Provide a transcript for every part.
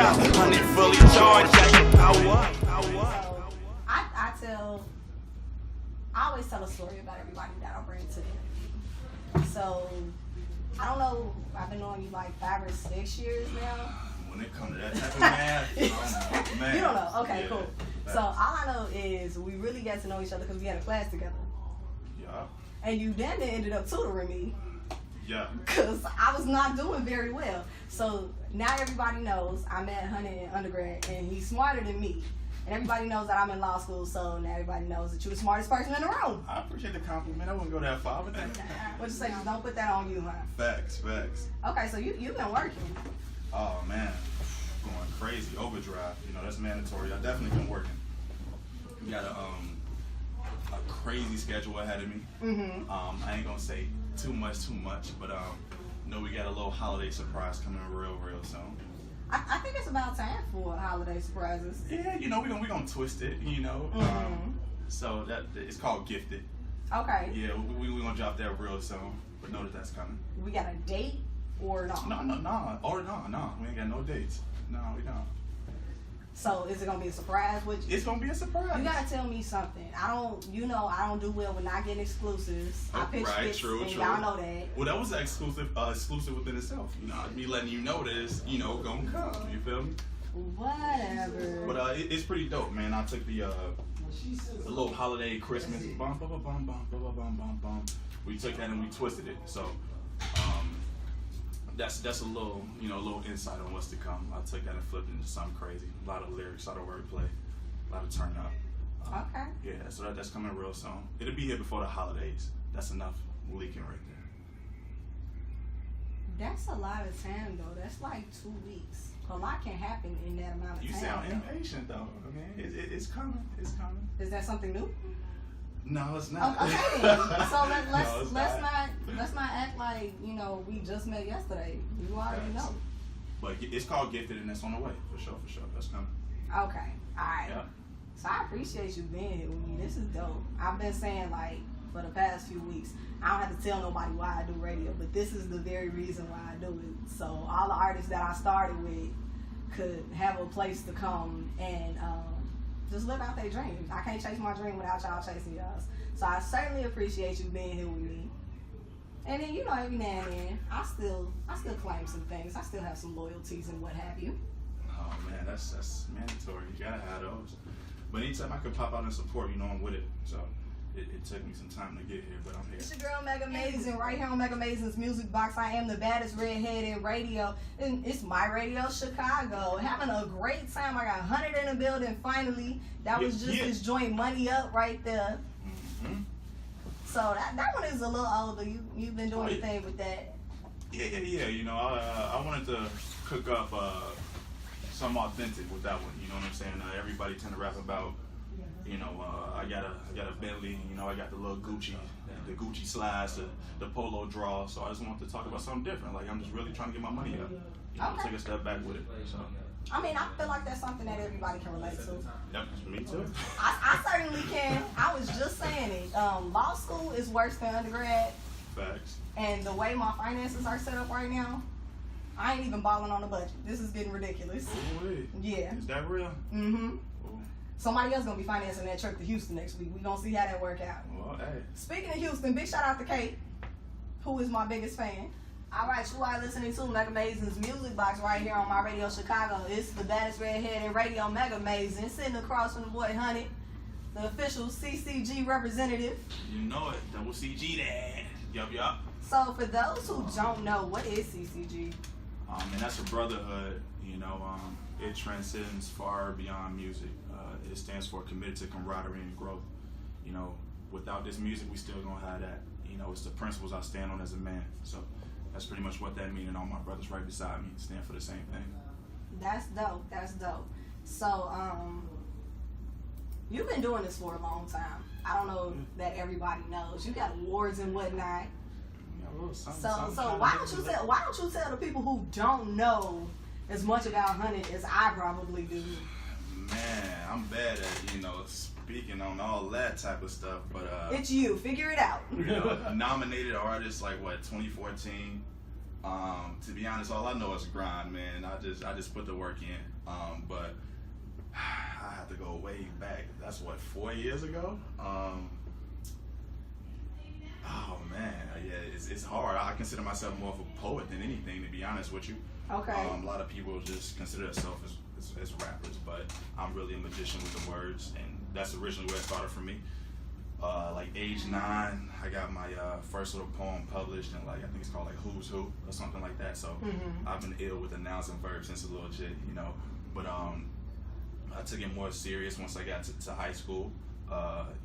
out. Hunnid fully charged, got your power up. I always tell a story about everybody that I bring to them. So, I don't know, I've been knowing you like 5 or 6 years now. When it comes to that type of math, man. You don't know? Okay, yeah, cool. that's... So, all I know is we really got to know each other because we had a class together. Yeah. And you then ended up tutoring me. Yeah. Because I was not doing very well. So, now everybody knows I met Hunnid in undergrad and he's smarter than me. And everybody knows that I'm in law school, so now everybody knows that you're the smartest person in the room. I appreciate the compliment. I wouldn't go that far, but thank you. What'd you say? Just don't put that on you, huh? Facts, facts. Okay, so you've been working. Oh, man. Going crazy. Overdrive. You know, that's mandatory. I've definitely been working. We got a crazy schedule ahead of me. Mm-hmm. I ain't going to say too much, but you know, we got a little holiday surprise coming real soon. I think it's about time for holiday surprises. Yeah, you know, we're gonna twist it, you know. Mm-hmm. So that it's called Gifted. Okay. Yeah, we're gonna drop that real soon. But know that that's coming. We got a date or no? No. We ain't got no dates. No, we don't. So is it gonna be a surprise? It's gonna be a surprise. You gotta tell me something. I don't do well with not getting exclusives. I pitch fits, and y'all know that. Well, that was an exclusive within itself. You know, me letting you know that it's, you know, gonna come. You feel me? Whatever. But it's pretty dope, man. I took the little holiday Christmas bum. We took that and we twisted it. So that's a little, you know, a little insight on what's to come. I took that and flipped it into something crazy. A lot of lyrics, a lot of wordplay, a lot of turn up. Okay. Yeah, so that's coming real soon. It'll be here before the holidays. That's enough leaking right there. That's a lot of time though. That's like 2 weeks. A lot can happen in that amount of time. You sound impatient though. Okay, it's coming. It's coming. Is that something new? No, it's not. Okay. So let's not act like, you know, we just met yesterday. You already know. But it's called Gifted and it's on the way for sure. That's coming. Okay. All right. Yeah. So I appreciate you being here with me. This is dope. I've been saying like for the past few weeks, I don't have to tell nobody why I do radio, but this is the very reason why I do it. So all the artists that I started with could have a place to come and just live out their dreams. I can't chase my dream without y'all chasing yours. So I certainly appreciate you being here with me. And then, you know, every now and then, I still claim some things. I still have some loyalties and what have you. Oh man, that's mandatory. You gotta have those. But anytime I can pop out and support, you know, I'm with it. So it took me some time to get here, but I'm here. It's your girl Megamazing, right here on Megamazing's Music Box. I am the baddest redhead in radio, and it's my radio, Chicago. Having a great time. I got Hunnid in the building finally. That was just his joint Money Up right there. Mm-hmm. So that one is a little older. You've been doing your thing with that. Yeah. You know, I wanted to cook up something authentic with that one. You know what I'm saying? Everybody tend to rap about, you know, I got a Bentley, you know, I got the little Gucci, the Gucci slides, the polo draw. So I just wanted to talk about something different. Like I'm just really trying to get my money up. You know, take a step back with it. So. I mean, I feel like that's something that everybody can relate to. Yep, me too. I certainly can. I was just saying it. Law school is worse than undergrad. Facts. And the way my finances are set up right now, I ain't even balling on the budget. This is getting ridiculous. Ooh, wait. Yeah. Is that real? Mm-hmm. Somebody else gonna be financing that trip to Houston next week. We gonna see how that work out. Well, hey. Speaking of Houston, big shout out to Kate, who is my biggest fan. All right, you are listening to Megamazing's Music Box right here on my radio Chicago. It's the baddest redhead in radio, Megamazing, sitting across from the boy Hunnid, the official CCG representative. You know it, double CG that. Yup. So for those who don't know, what is CCG? And that's a brotherhood. You know, it transcends far beyond music. It stands for committed to camaraderie and growth. You know, without this music, we still gonna have that. You know, it's the principles I stand on as a man. So that's pretty much what that means, and all my brothers right beside me stand for the same thing. That's dope. So, you've been doing this for a long time. I don't know that everybody knows. You got awards and whatnot. So why don't you tell the people who don't know as much about Hunnid as I probably do? Man, I'm bad at, you know, speaking on all that type of stuff, but it's you. Figure it out. You know, nominated artist like what, 2014, To be honest, all I know is grind, man. I just put the work in. But I have to go way back. That's what, 4 years ago. Oh man, yeah, it's hard. I consider myself more of a poet than anything, to be honest with you. Okay. A lot of people just consider themselves as rappers, but I'm really a magician with the words, and that's originally where it started for me. Like age 9, I got my first little poem published, and like I think it's called like Who's Who or something like that. So I've been ill with the nouns and verbs since a little kid, you know. But I took it more serious once I got to high school.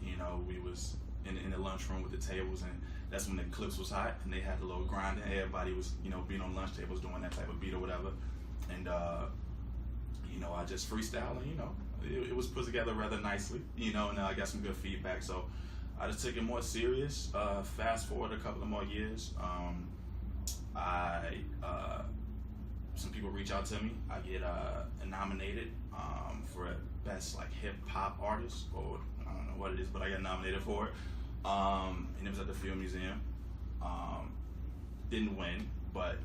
You know, we was in the lunchroom with the tables, and that's when the clips was hot, and they had the little grind, and everybody was, you know, being on lunch tables doing that type of beat or whatever. And you know, I just freestyle, and you know, it was put together rather nicely, you know, and I got some good feedback. So I just took it more serious. Fast forward a couple of more years, some people reach out to me. I get nominated for best like hip hop artist, or I don't know what it is, but I got nominated for it. And it was at the Field Museum. Didn't win, but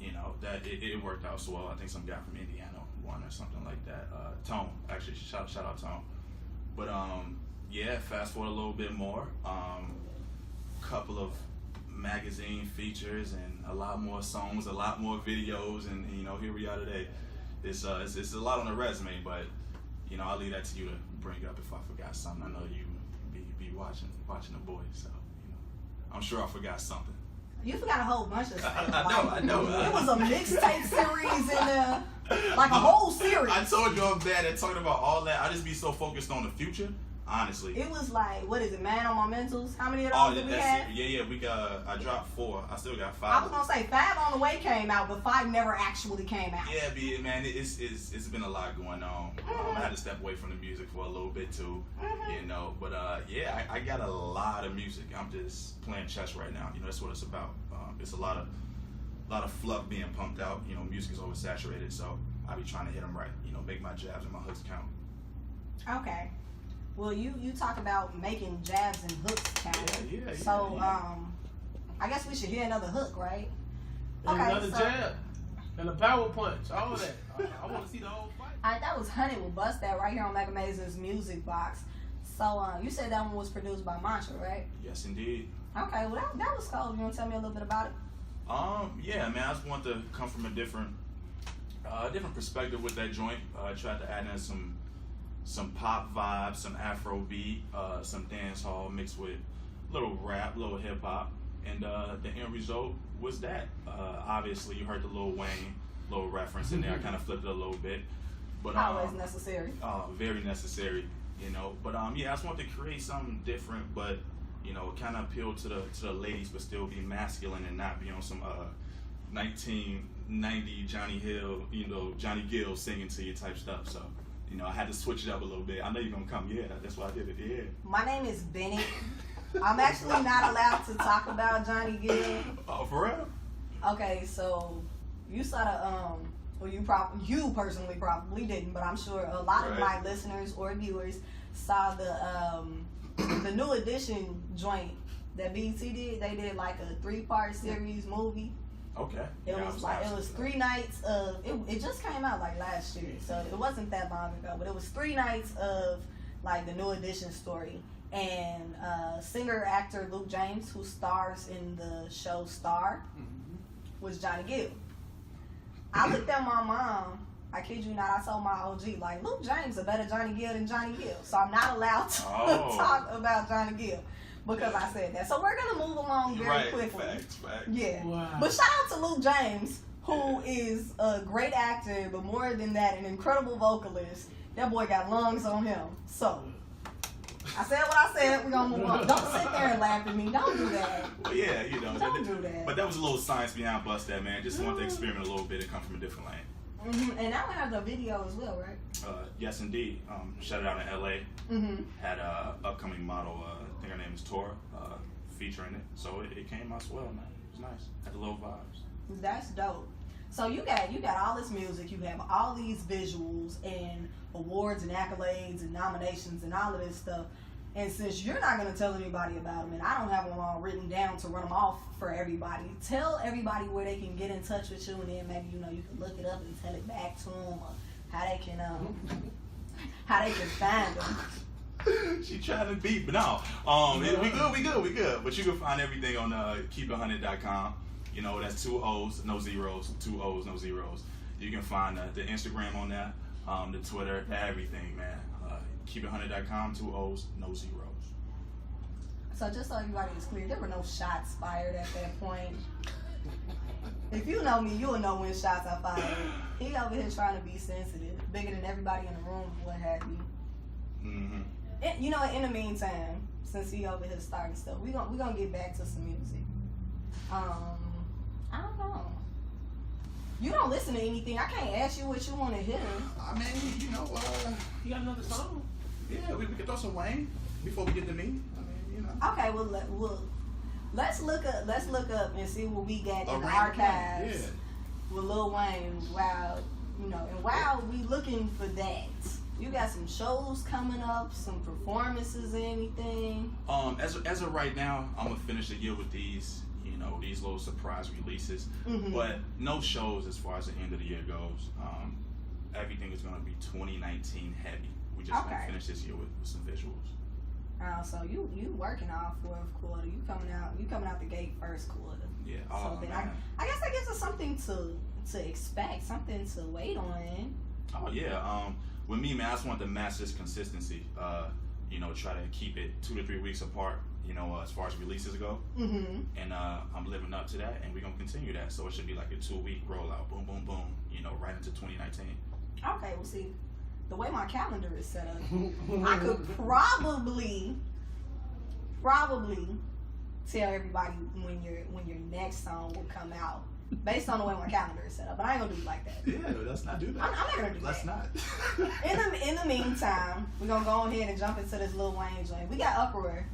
you know, that it worked out so well. I think some guy from Indiana won or something like that. Tone, actually, shout out Tone. But yeah, fast forward a little bit more. Couple of magazine features and a lot more songs, a lot more videos, and you know, here we are today. It's a lot on the resume, but you know, I'll leave that to you to bring up if I forgot something. I know you be watching the boys, so you know, I'm sure I forgot something. You forgot a whole bunch of stuff. I know. It was a mixtape series and like a whole series. I told you I'm bad at talking about all that. I just be so focused on the future. Honestly, it was like, what is it, Man on My Mentals? How many of those did we have? Yeah, we got. I dropped 4. I still got 5. I was gonna say 5 on the way came out, but 5 never actually came out. Yeah, man, it's been a lot going on. I had to step away from the music for a little bit too, you know. But yeah, I got a lot of music. I'm just playing chess right now. You know, that's what it's about. It's a lot of fluff being pumped out. You know, music is oversaturated, so I be trying to hit them right. You know, make my jabs and my hooks count. Okay. Well, you talk about making jabs and hooks count. Yeah. So, I guess we should hear another hook, right? And another jab. And a power punch. All of that. I want to see the whole fight. That was Hunnid with Bust That right here on Megamazing's Music Box. So, you said that one was produced by Mantra, right? Yes, indeed. Okay, well, that was cool. You want to tell me a little bit about it? Yeah, man, I just want to come from a different perspective with that joint. I tried to add in some pop vibes, some Afro beat, some dance hall mixed with little rap, little hip hop, and the end result was that. Obviously, you heard the Lil Wayne little reference in there. I kind of flipped it a little bit, but always necessary. Very necessary, you know. But yeah, I just want to create something different, but you know, kind of appeal to the ladies, but still be masculine and not be on some 1990 Johnny Hill, you know, Johnny Gill singing to you type stuff. So. You know, I had to switch it up a little bit. I know you're going to come. Yeah, that's why I did it. Yeah. My name is Bennett. I'm actually not allowed to talk about Johnny Gill. Oh, for real? Okay, so you sort of, well, you personally probably didn't, but I'm sure a lot of my listeners or viewers saw the new edition joint that BET did. They did like a 3-part series movie. Okay. It was 3 nights of it just came out like last year, so it wasn't that long ago, but it was 3 nights of like the new edition story. And singer actor Luke James, who stars in the show Star, was Johnny Gill. I looked at my mom, I kid you not, I told my OG, like, Luke James a better Johnny Gill than Johnny Gill. So I'm not allowed to talk about Johnny Gill. Because I said that. So we're going to move along very quickly. Facts. Yeah. Wow. But shout out to Luke James, who is a great actor, but more than that, an incredible vocalist. That boy got lungs on him. So, I said what I said. We're going to move on. Don't sit there and laugh at me. Don't do that. Well, yeah, you know. Don't do that. But that was a little science behind Bust That, man. Just wanted to experiment a little bit and come from a different lane. And now we have the video as well, right? Yes, indeed. Shut it out in LA. Had a upcoming model, I think her name is Tora, featuring it. So it came out swell, man. It was nice. Had the little vibes. That's dope. So you got all this music, you have all these visuals and awards and accolades and nominations and all of this stuff. And since you're not gonna tell anybody about them, and I don't have them all written down to run them off for everybody, tell everybody where they can get in touch with you, and then maybe you can look it up and tell it back to them, or how they can find them. She trying to beat, but no. We good. But you can find everything on keepithunnid.com. That's 2 O's, no zeros, 2 O's, no zeros. You can find the Instagram on there, the Twitter, everything, man. Keepithunnid.com, 2 O's, no zeros. So just so everybody is clear, there were no shots fired at that point. If you know me, you'll know when shots are fired. He over here trying to be sensitive, bigger than everybody in the room, what have you. Mm-hmm. In the meantime, since he over here starting stuff, we gonna get back to some music. I don't know. You don't listen to anything. I can't ask you what you want to hear. I mean, You got another song? yeah, we could throw some Wayne before we get to me. I mean, Okay, let's look up and see what we got in the Random archives Wayne, with Lil Wayne. While we looking for that, you got some shows coming up, some performances, anything? As of right now, I'm gonna finish the year with these little surprise releases, but no shows as far as the end of the year goes. Everything is gonna be 2019 heavy. We just gonna finish this year with some visuals. So you working all fourth quarter. You coming out the gate first quarter. Yeah. So then I guess that gives us something to expect, something to wait on. Oh yeah. With me, man, I just want to match this consistency. Try to keep it 2 to 3 weeks apart. As far as releases go. Mm-hmm. And I'm living up to that, and we're gonna continue that. So it should be like a 2-week rollout. Boom, boom, boom. Right into 2019. Okay, well, see, the way my calendar is set up, I could probably tell everybody when your next song will come out based on the way my calendar is set up. But I ain't gonna do it like that. Yeah, let's not do that. I'm not gonna do that. Let's not. In the meantime, we're gonna go ahead and jump into this Lil Wayne joint. We got Uproar.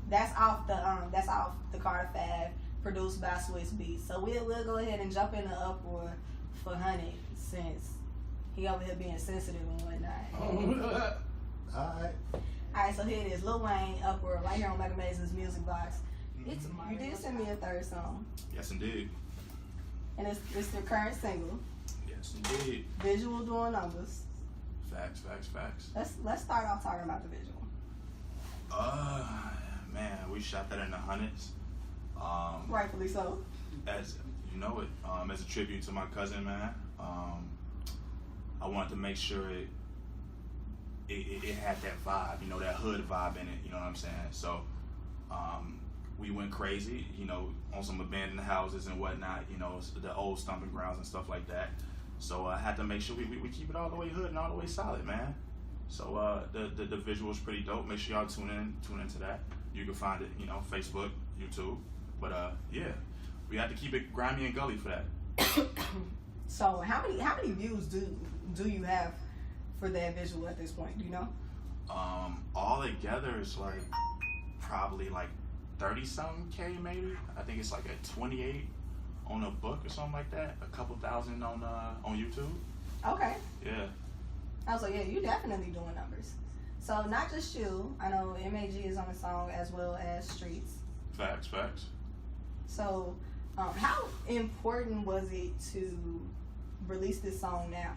That's off the Carter Fab, produced by Swiss Beats. So we'll go ahead and jump into Uproar for Hunnid, since he over here being sensitive and whatnot. Alright, so here it is, Lil Wayne, Uproar, right here on Megamazing's SOUNDCLOUD. You did send me a third song. Yes, indeed. And it's their current single. Yes, indeed. Visual doing numbers. Facts. Let's start off talking about the visual. Man, we shot that in the Hunnids. Rightfully so. As you know it, as a tribute to my cousin, man. I wanted to make sure it had that vibe, that hood vibe in it. You know what I'm saying? So, we went crazy, on some abandoned houses and whatnot. The old stomping grounds and stuff like that. So I had to make sure we keep it all the way hood and all the way solid, man. So the visual is pretty dope. Make sure y'all tune into that. You can find it, Facebook, YouTube. But yeah, we had to keep it grimy and gully for that. So how many views do you have for that visual at this point? Do you know? All together it's like probably like 30-something K maybe. I think it's like at 28 on a book or something like that. A couple thousand on YouTube. Okay. Yeah. So yeah, you definitely doing numbers. So not just you. I know MAG is on the song as well as Streets. Facts. So how important was it to release this song now?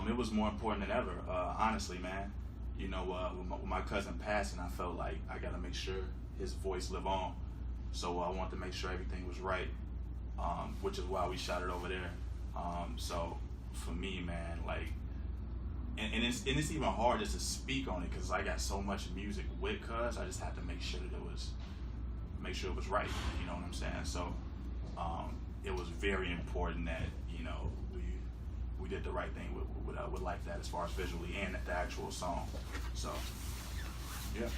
It was more important than ever, honestly, man. With my cousin passing, I felt like I gotta make sure his voice live on. So I wanted to make sure everything was right, which is why we shot it over there. So for me, man, like, and it's even hard just to speak on it because I got so much music with cuz. I just had to make sure that it was right. You know what I'm saying? So it was very important that we did the right thing with like that as far as visually and the actual song. So yeah.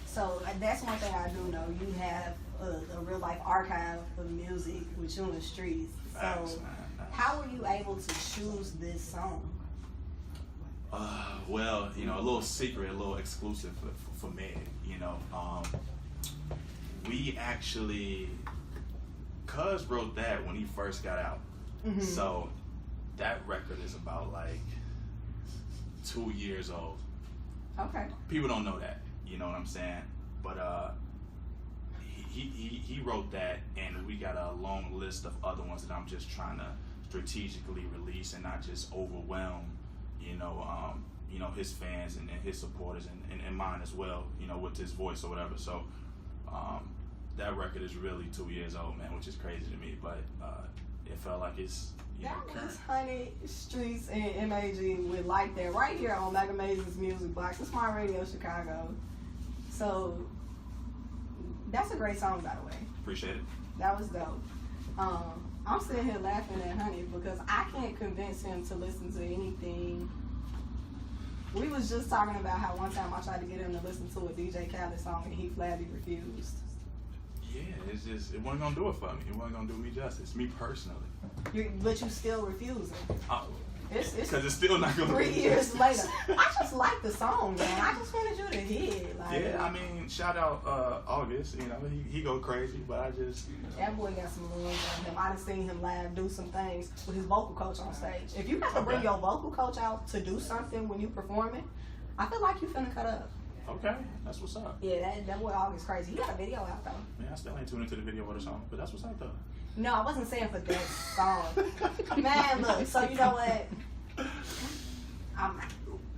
So that's one thing I do know. You have a real life archive of music with you in the streets. Facts, so man. how were you able to choose this song? Well, a little secret, a little exclusive for Meg. We actually, cuz wrote that when he first got out. Mm-hmm. So that record is about like 2 years old. Okay. People don't know that. You know what I'm saying? But he wrote that, and we got a long list of other ones that I'm just trying to strategically release and not just overwhelm, his fans and his supporters and mine as well, with his voice or whatever. So that record is really 2 years old, man, which is crazy to me, but it felt like it's that was Hunnid Streets and MAG with Like That right here on Megamazing's Music Box. It's my radio Chicago. So that's a great song, by the way. Appreciate it. That was dope. I'm sitting here laughing at Hunnid because I can't convince him to listen to anything. We was just talking about how one time I tried to get him to listen to a DJ Khaled song and he flatly refused. Yeah, it's just, it wasn't gonna do it for me. It wasn't gonna do me justice, me personally. But you still refusing. Because it's still not gonna 3 years later. I just like the song, man. I just wanted you to hear it. Like, yeah, I mean, shout out August. He go crazy, but I just... That boy got some moves on him. I done seen him live do some things with his vocal coach on stage. If you have to bring your vocal coach out to do something when you performing, I feel like you finna cut up. Okay, that's what's up. Yeah, that boy August crazy. He got a video out though. Man, I still ain't tuned into the video for the song, but that's what's up though. No, I wasn't saying for that song. Man, look, so you know what?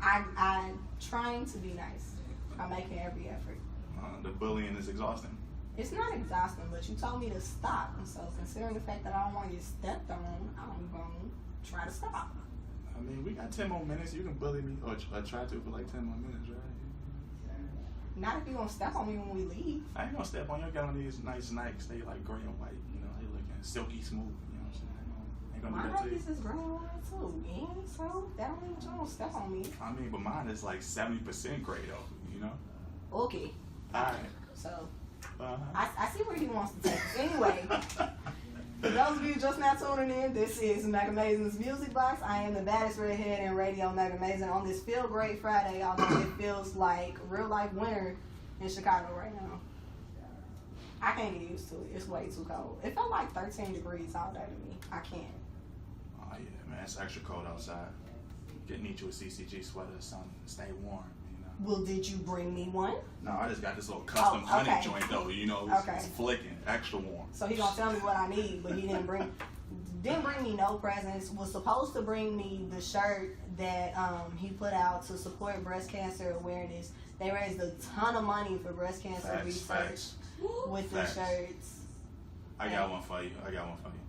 I'm trying to be nice. I'm making every effort. The bullying is exhausting. It's not exhausting, but you told me to stop. And so considering the fact that I don't want to get stepped on, I'm going to try to stop. I mean, we got 10 more minutes. You can bully me or try to for like 10 more minutes, right? Not if you're going to step on me when we leave. I ain't going to step on you. I got on these nice Nikes. They like gray and white. They looking silky smooth. You know what I'm saying? Ain't going to do that to you. My Nikes is gray and white too, man. So that don't mean you don't step on me. I mean, but mine is like 70% gray though, Okay. Alright. So, I see where he wants to take it. Anyway, for those of you just now tuning in, this is Megamazing's Music Box. I am the baddest redhead in radio, Megamazing, on this Feel Great Friday, although it feels like real life winter in Chicago right now. I can't get used to it. It's way too cold. It felt like 13 degrees all day to me. I can't. Oh yeah, man, it's extra cold outside. Need you a CCG sweater or something. Stay warm. Well, did you bring me one? No, I just got this little custom Hunnid joint though. It's flicking, extra warm. So he gonna tell me what I need, but he didn't bring me no presents. Was supposed to bring me the shirt that he put out to support breast cancer awareness. They raised a ton of money for breast cancer research with the shirts. I got one for you.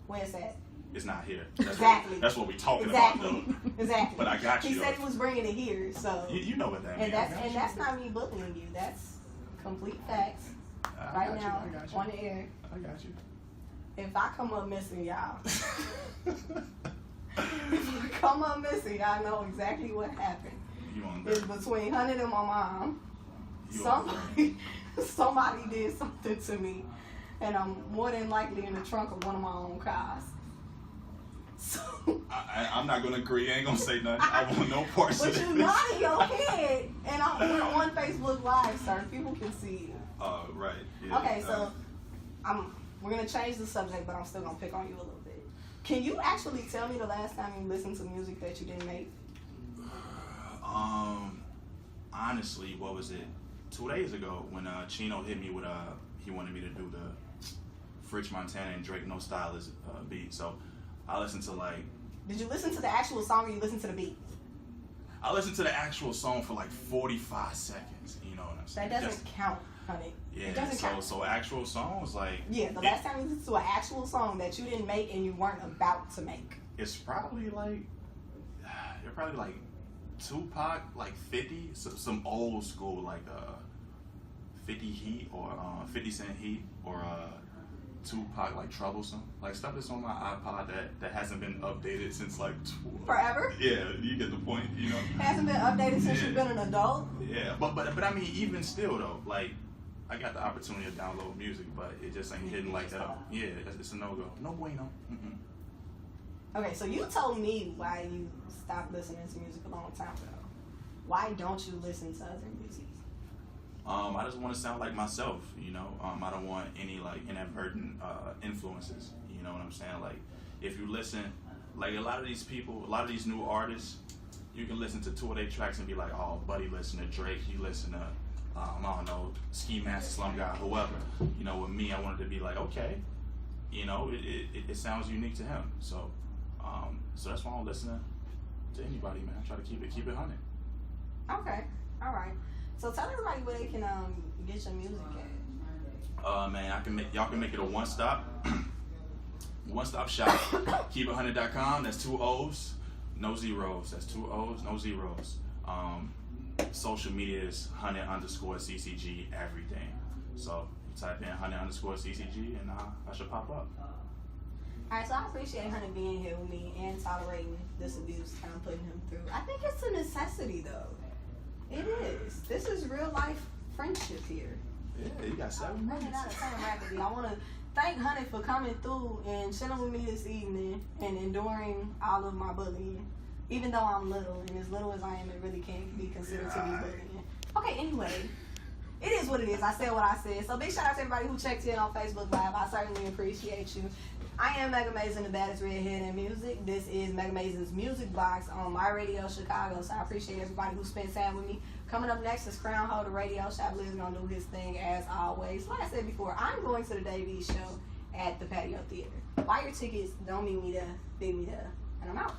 Where's that? It's not here. That's what we talking about though. Exactly. But I got you. He said he was bringing it here, so you know what that means. And that's not me bullying you. That's complete facts. Right now, on the air. I got you. If I come up missing, y'all. If I come up missing, y'all know exactly what happened. It's between Hunnid and my mom. Somebody did something to me, and I'm more than likely in the trunk of one of my own cars. So, I'm not gonna agree. I ain't gonna say nothing. I want no parts of this. But you're nodding your head, and we're on Facebook Live, sir. People can see you. Right. Yeah, okay, so we're gonna change the subject, but I'm still gonna pick on you a little bit. Can you actually tell me the last time you listened to music that you didn't make? Honestly, what was it? 2 days ago when Chino hit me with he wanted me to do the Fritz Montana and Drake No Stylist beat. So I listened to like. Did you listen to the actual song or you listened to the beat? I listened to the actual song for like 45 seconds. You know what I'm saying? That doesn't count, honey. Yeah. It doesn't count. So actual songs like. Yeah, the last time you listened to an actual song that you didn't make and you weren't about to make. It's probably like. You're probably like Tupac, like 50, some old school like 50 Heat or 50 Cent Heat or Tupac like Troublesome, like stuff that's on my iPod that hasn't been updated since like forever. Yeah, you get the point, Hasn't been updated since you've been an adult. Yeah, but I mean, even still though, like I got the opportunity to download music, but it just ain't hitting like that. Yeah, it's a no go. No bueno. Okay, so you told me why you stopped listening to music a long time ago. Why don't you listen to other music? I just want to sound like myself, I don't want any like inadvertent influences. You know what I'm saying? Like if you listen, like a lot of these people, a lot of these new artists, you can listen to 2 of their tracks and be like, oh, Buddy listen to Drake, he listen to, I don't know, Ski Master, Slum God, whoever. You know, with me, I wanted to be like, okay, you know, it sounds unique to him. So, so that's why I'm listening to anybody, man. I try to keep it 100. Okay, all right. So tell everybody where they can get your music at. Man, y'all can make it a one-stop shop. KeepIt100.com. That's 2 O's, no zeros. That's 2 O's, no zeros. Social media is Hunnid_CCG everything. So you type in Hunnid_CCG and I should pop up. Alright, so I appreciate Hunnid being here with me and tolerating this abuse that I'm putting him through. I think it's a necessity though. It is. This is real life friendship here. Yeah, you got 7 minutes. Rapidly. I want to thank Hunnid for coming through and chilling with me this evening and enduring all of my bullying. Even though I'm little, and as little as I am, it really can't be considered to be bullying. Okay, anyway, it is what it is. I said what I said. So big shout out to everybody who checked in on Facebook Live. I certainly appreciate you. I am Megamazing, the baddest redhead in music. This is Megamazing's Music Box on My Radio Chicago. So I appreciate everybody who spent time with me. Coming up next is Crown Holder Radio. Shop Liz gonna do his thing as always. Like I said before, I'm going to the Davies show at the Patio Theater. Buy your tickets. Don't meet me there. Beat me there. And I'm out.